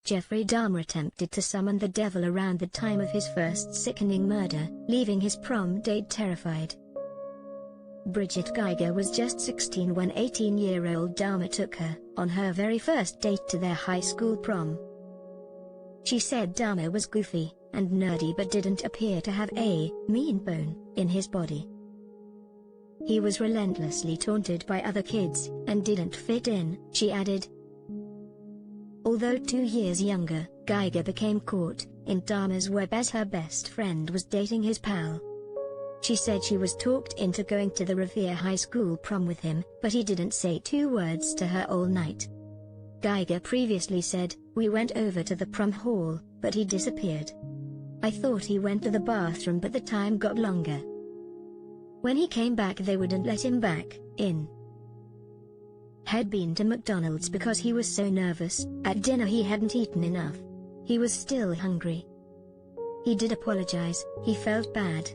Jeffrey Dahmer attempted to summon the devil around the time of his first sickening murder, leaving his prom date terrified. Bridget Geiger was just 16 when 18-year-old Dahmer took her on her very first date to their high school prom. She said Dahmer was goofy and nerdy but didn't appear to have a mean bone in his body. He was relentlessly taunted by other kids and didn't fit in, she added. Although 2 years younger, Geiger became caught in Dahmer's web as her best friend was dating his pal. She said she was talked into going to the Revere High School prom with him, but he didn't say 2 words to her all night. Geiger previously said, "We went over to the prom hall, but he disappeared. I thought he went to the bathroom but the time got longer. When he came back they wouldn't let him back in." Had been to McDonald's because he was so nervous. At dinner he hadn't eaten enough. He was still hungry. He did apologize, he felt bad.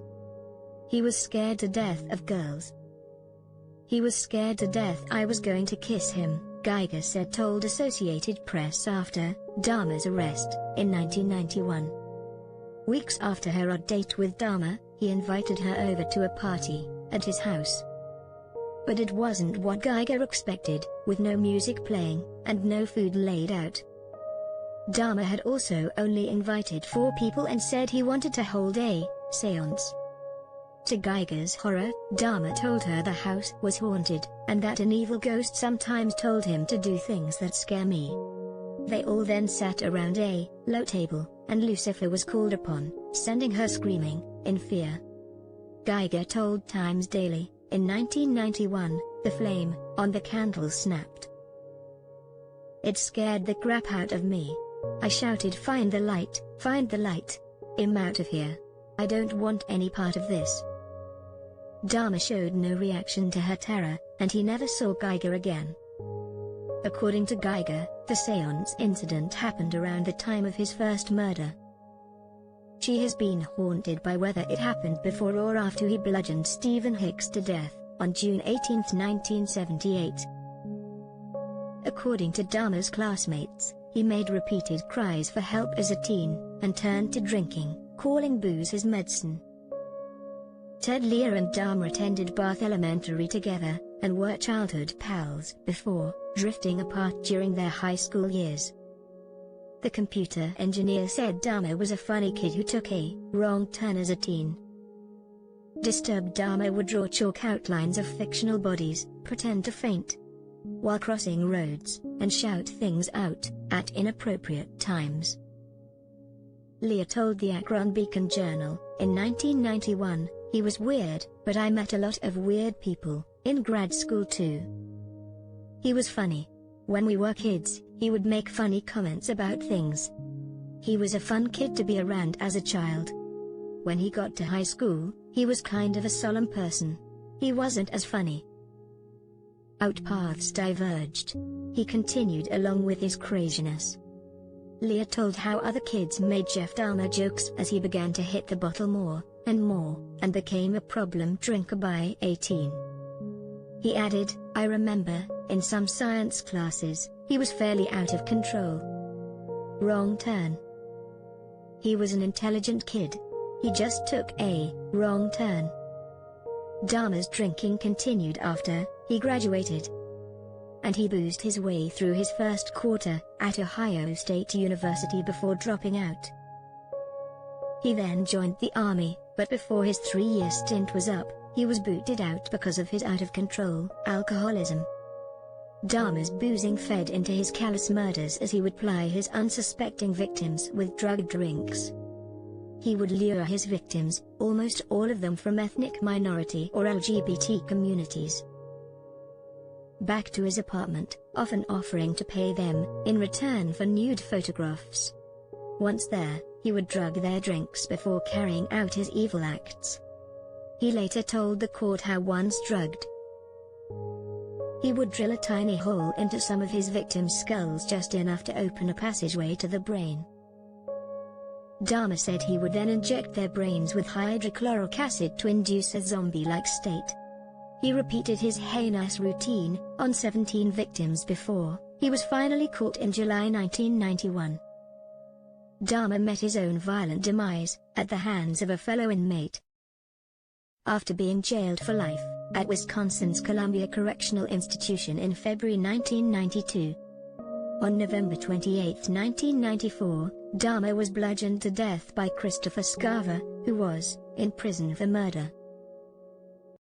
He was scared to death of girls. He was scared to death I was going to kiss him, Geiger said told Associated Press after Dahmer's arrest in 1991. Weeks after her odd date with Dahmer, he invited her over to a party at his house. But it wasn't what Geiger expected, with no music playing and no food laid out. Dahmer had also only invited 4 people and said he wanted to hold a séance. To Geiger's horror, Dahmer told her the house was haunted, and that an evil ghost sometimes told him to do things that scare me. They all then sat around a low table, and Lucifer was called upon, sending her screaming in fear. Geiger told Times Daily, in 1991, the flame on the candle snapped. "It scared the crap out of me. I shouted, 'Find the light, find the light. I'm out of here. I don't want any part of this.'" Dahmer showed no reaction to her terror, and he never saw Geiger again. According to Geiger, the séance incident happened around the time of his first murder. She has been haunted by whether it happened before or after he bludgeoned Stephen Hicks to death on June 18, 1978. According to Dahmer's classmates, he made repeated cries for help as a teen, and turned to drinking, calling booze his medicine. Ted Lear and Dahmer attended Bath Elementary together, and were childhood pals before drifting apart during their high school years. The computer engineer said Dahmer was a funny kid who took a wrong turn as a teen. Disturbed, Dahmer would draw chalk outlines of fictional bodies, pretend to faint while crossing roads, and shout things out at inappropriate times. Lear told the Akron Beacon Journal, in 1991, "He was weird, but I met a lot of weird people in grad school too. He was funny. When we were kids, he would make funny comments about things. He was a fun kid to be around as a child. When he got to high school, he was kind of a solemn person. He wasn't as funny." Our paths diverged. He continued along with his craziness. Lear told how other kids made Jeff Dahmer jokes as he began to hit the bottle more and more, and became a problem drinker by 18. He added, "I remember, in some science classes, he was fairly out of control. Wrong turn. He was an intelligent kid. He just took a wrong turn." Dahmer's drinking continued after he graduated, and he boozed his way through his first quarter at Ohio State University before dropping out. He then joined the Army, but before his 3-year stint was up, he was booted out because of his out-of-control alcoholism. Dahmer's boozing fed into his callous murders as he would ply his unsuspecting victims with drugged drinks. He would lure his victims, almost all of them from ethnic minority or LGBT communities, back to his apartment, often offering to pay them in return for nude photographs. Once there, he would drug their drinks before carrying out his evil acts. He later told the court how once drugged, he would drill a tiny hole into some of his victims' skulls just enough to open a passageway to the brain. Dahmer said he would then inject their brains with hydrochloric acid to induce a zombie-like state. He repeated his heinous routine on 17 victims before he was finally caught in July 1991. Dahmer met his own violent demise at the hands of a fellow inmate. After being jailed for life at Wisconsin's Columbia Correctional Institution in February 1992. On November 28, 1994, Dahmer was bludgeoned to death by Christopher Scarver, who was in prison for murder.